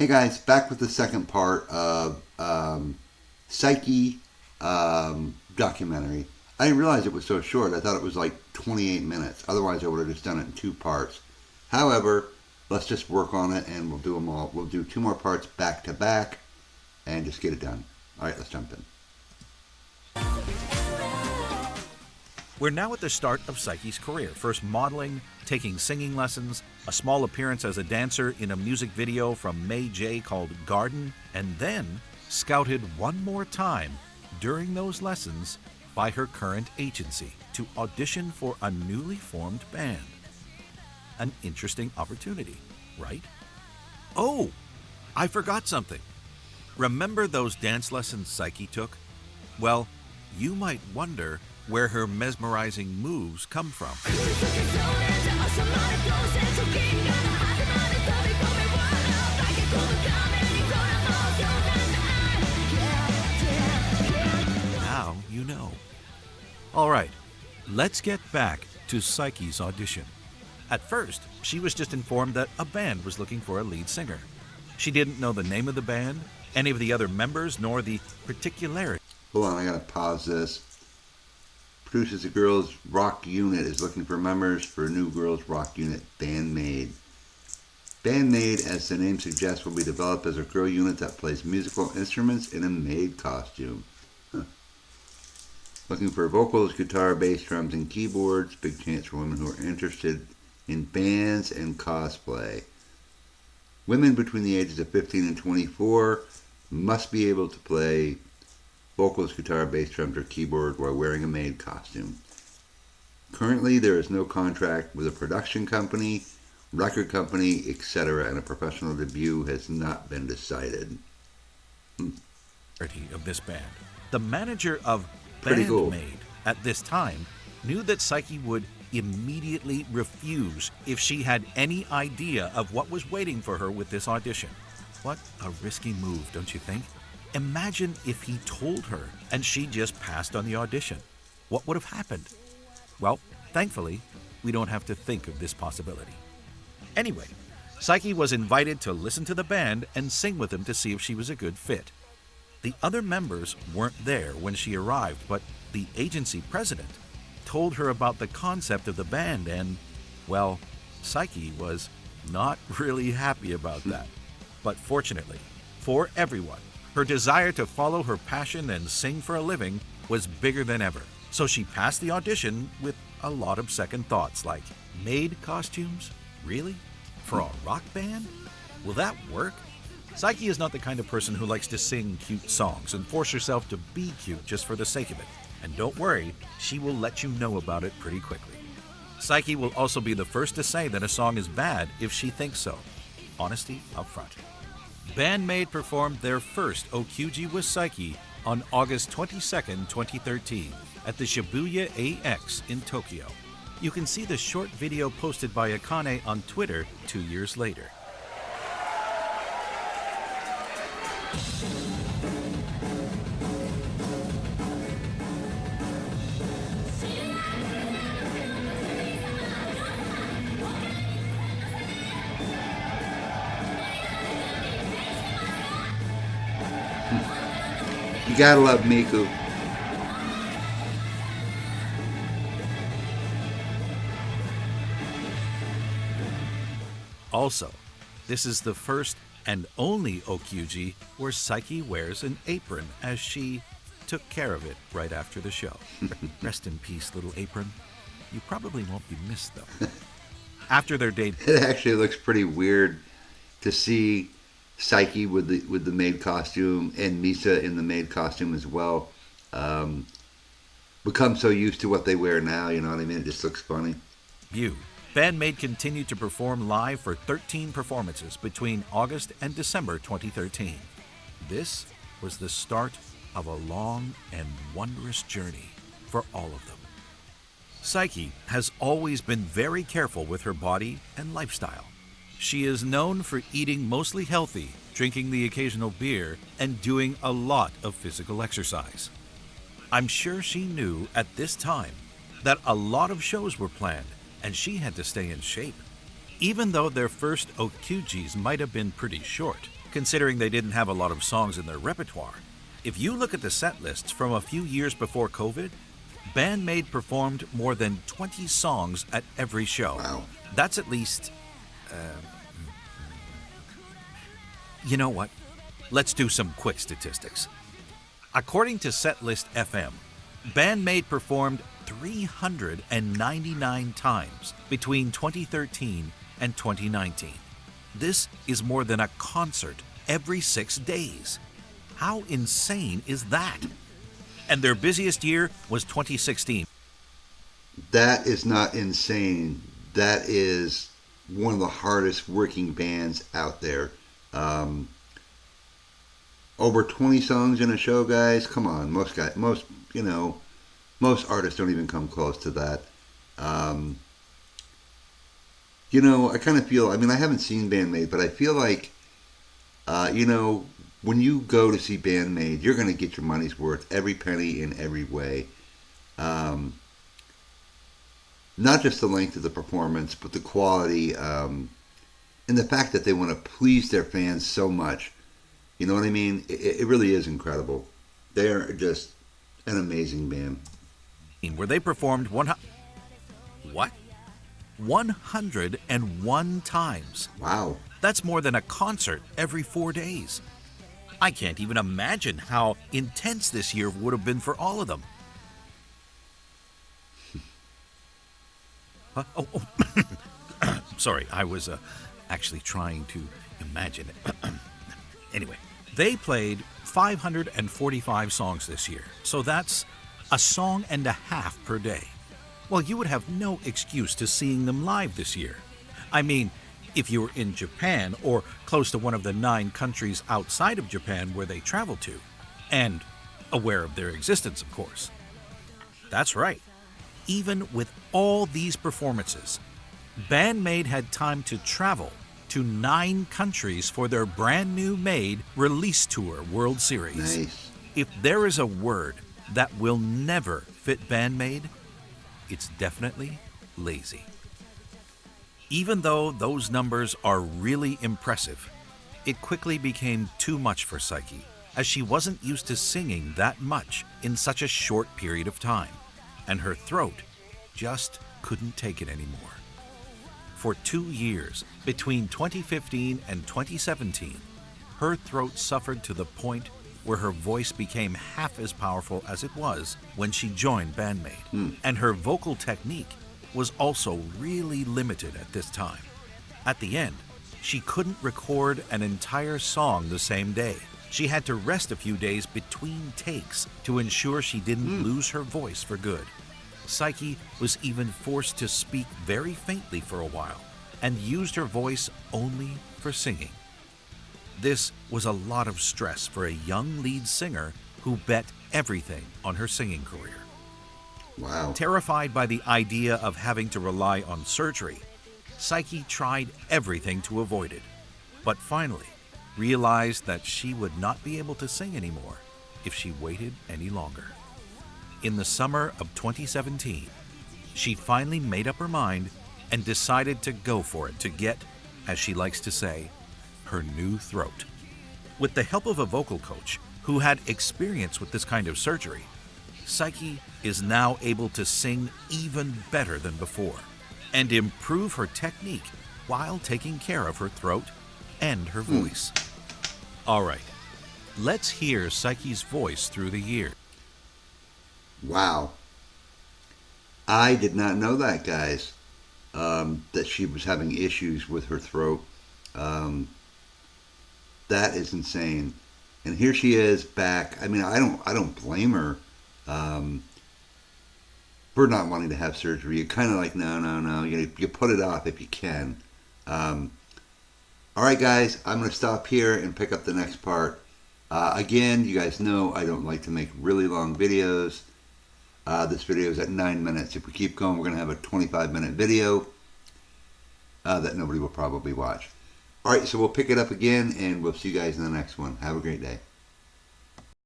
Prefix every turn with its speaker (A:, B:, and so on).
A: Hey guys, back with the second part of Saiki documentary. I didn't realize it was so short. I thought it was like 28 minutes. Otherwise, I would have just done it in two parts. However, let's just work on it and we'll do them all. We'll do two more parts back to back and just get it done. All right, let's jump in.
B: We're now at the start of Saiki's career, first modeling, taking singing lessons, a small appearance as a dancer in a music video from May J called Garden, and then scouted one more time during those lessons by her current agency to audition for a newly formed band. An interesting opportunity, right? Oh, I forgot something. Remember those dance lessons Saiki took? Well, you might wonder where her mesmerizing moves come from. Now you know. All right, let's get back to Saiki's audition. At first, she was just informed that a band was looking for a lead singer. She didn't know the name of the band, any of the other members, nor the particularities.
A: Hold on, I gotta pause this. Produces a girls rock unit, is looking for members for a new girls rock unit, Band-Maid. Band-Maid, as the name suggests, will be developed as a girl unit that plays musical instruments in a maid costume. Looking for vocals, guitar, bass, drums, and keyboards. Big chance for women who are interested in bands and cosplay. Women between the ages of 15 and 24 must be able to play vocals, guitar, bass, drums, or keyboard while wearing a maid costume. Currently, there is no contract with a production company, record company, etc., and a professional debut has not been decided.
B: Of this band. The manager of
A: Pretty cool.
B: Band-Maid at this time knew that Saiki would immediately refuse if she had any idea of what was waiting for her with this audition. What a risky move, don't you think? Imagine if he told her and she just passed on the audition. What would have happened? Well, thankfully, we don't have to think of this possibility. Anyway, Saiki was invited to listen to the band and sing with them to see if she was a good fit. The other members weren't there when she arrived, but the agency president told her about the concept of the band and, well, Saiki was not really happy about that. But fortunately, for everyone, her desire to follow her passion and sing for a living was bigger than ever. So she passed the audition with a lot of second thoughts like, maid costumes? Really? For a rock band? Will that work? Saiki is not the kind of person who likes to sing cute songs and force herself to be cute just for the sake of it. And don't worry, she will let you know about it pretty quickly. Saiki will also be the first to say that a song is bad if she thinks so. Honesty up front. Band-Maid performed their first Okyuji with Saiki on August 22, 2013 at the Shibuya AX in Tokyo. You can see the short video posted by Akane on Twitter 2 years later.
A: You gotta love Miku.
B: Also, this is the first and only Okyuji where Saiki wears an apron as she took care of it right after the show. Rest in peace, little apron. You probably won't be missed, though. After their debut,
A: It actually looks pretty weird to see Saiki with the maid costume and Misa in the maid costume as well. Become so used to what they wear now, you know what I mean? It just looks funny.
B: Band-Maid continued to perform live for 13 performances between August and December 2013. This was the start of a long and wondrous journey for all of them. Saiki has always been very careful with her body and lifestyle. She is known for eating mostly healthy, drinking the occasional beer, and doing a lot of physical exercise. I'm sure she knew at this time that a lot of shows were planned and she had to stay in shape. Even though their first Okyujis might have been pretty short, considering they didn't have a lot of songs in their repertoire. If you look at the set lists from a few years before COVID, Band-Maid performed more than 20 songs at every show.
A: Wow.
B: That's at least... you know what? Let's do some quick statistics. According to Setlist FM, Band-Maid performed 399 times between 2013 and 2019. This is more than a concert every 6 days. How insane is that? And their busiest year was 2016.
A: That is not insane. That is one of the hardest working bands out there. Over 20 songs in a show, guys. Come on, most artists don't even come close to that. I kind of feel. I mean, I haven't seen Band-Maid, but I feel like, when you go to see Band-Maid, you're going to get your money's worth, every penny in every way. Not just the length of the performance, but the quality, and the fact that they want to please their fans so much. You know what I mean? It really is incredible. They're just an amazing band.
B: Where they performed 101 times.
A: Wow.
B: That's more than a concert every 4 days. I can't even imagine how intense this year would have been for all of them. Sorry, I was actually trying to imagine it. Anyway, they played 545 songs this year, so that's a song and a half per day. Well, you would have no excuse to seeing them live this year. I mean, if you were in Japan or close to one of the 9 countries outside of Japan where they traveled to, and aware of their existence, of course. That's right. Even with all these performances, Band-Maid had time to travel to 9 countries for their brand new made release tour World Series.
A: Nice.
B: If there is a word that will never fit Band-Maid, it's definitely lazy. Even though those numbers are really impressive, it quickly became too much for Saiki, as she wasn't used to singing that much in such a short period of time, and her throat just couldn't take it anymore. For 2 years, between 2015 and 2017, her throat suffered to the point where her voice became half as powerful as it was when she joined Band-Maid, and her vocal technique was also really limited at this time. At the end, she couldn't record an entire song the same day. She had to rest a few days between takes to ensure she didn't lose her voice for good. Saiki was even forced to speak very faintly for a while and used her voice only for singing. This was a lot of stress for a young lead singer who bet everything on her singing career.
A: Wow.
B: Terrified by the idea of having to rely on surgery, Saiki tried everything to avoid it, but finally realized that she would not be able to sing anymore if she waited any longer. In the summer of 2017, she finally made up her mind and decided to go for it to get, as she likes to say, her new throat. With the help of a vocal coach who had experience with this kind of surgery, Saiki is now able to sing even better than before and improve her technique while taking care of her throat and her voice. All right, let's hear Saiki's voice through the years.
A: Wow. I did not know that, guys, that she was having issues with her throat. That is insane. And here she is back. I mean, I don't blame her for not wanting to have surgery. You're kind of like, no. You put it off if you can. All right, guys, I'm going to stop here and pick up the next part. Again, you guys know I don't like to make really long videos. This video is at 9 minutes. If we keep going, we're going to have a 25-minute video that nobody will probably watch. All right, so we'll pick it up again, and we'll see you guys in the next one. Have a great day.